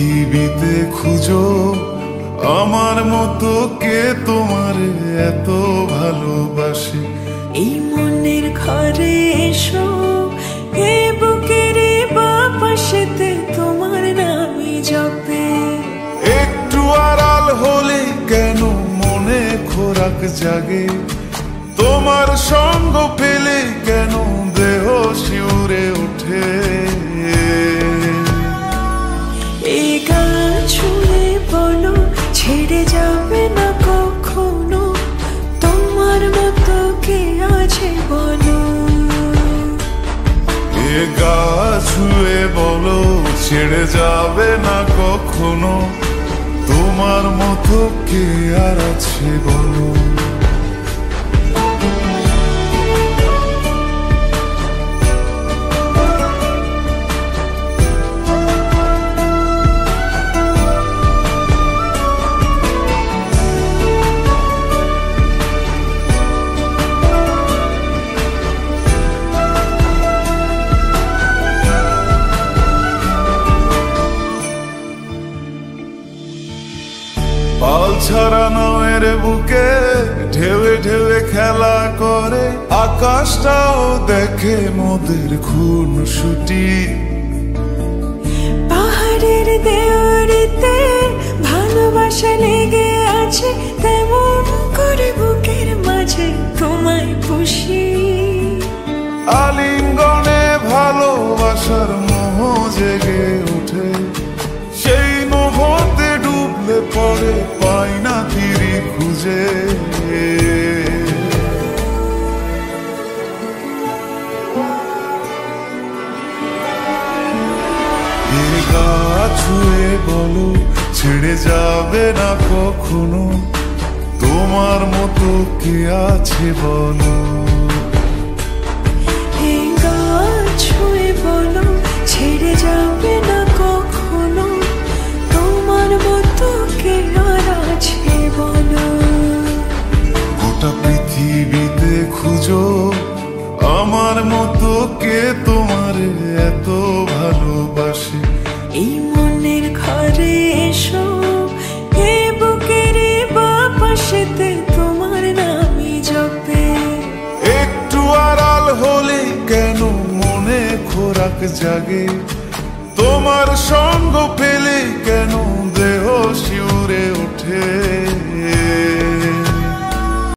পৃথিবীতে খুঁজো আমার মতো কে তোমার এত ভালোবাসে। এই মনের ঘরে এসো, এ বুকের বাপাশেতে তোমার নামই জপে। একটু আড়াল হলে কেন মনে খোরাক জাগে, তোমার সঙ্গ পেলে কেন দেহ শিউরে ওঠে। এই গান ছুঁয়ে বলো ছেড়ে যাবে না কখনো, তোমার মতো কে আছে বলো। এ গা ছুঁয়ে বলো ছেড়ে যাবে না কখনো, তোমার মতো কে আর আছে বলো। পাল ছাড়া নয়ের বুকে ঢেউে ঢেউে খেলা করে, আকাশটাও দেখে মোদের খুন ছুটি। পাহাড়ের দেওয়ারিতে ভালোবাসা লেগে আছে, তেমন করে বুকের মাঝে তোমায় পুষি। আলিঙ্গনে ভালোবাসার মোহ জেগে ওঠে, সেই মোহতে ডুবলে পরে পাই না তীরে খুঁজে। এ গা ছুঁয়ে বলো ছেড়ে যাবে না কখনো, তোমার মতো কে আছে বলো। এই গান ছুঁয়ে বলো ছেড়ে যাবে না কখনো, তোমার মতো কে আর আছে বলো। গোটা পৃথিবীতে খুঁজো আমার মতো কে তোমার এত ভালোবাসে। এই মনের ঘরে এসো, এ বুকের বাপাশেতে তোমার নামই জপে। একটু আড়াল হলে কেন মনে খোরাক জাগে, তোমার সঙ্গ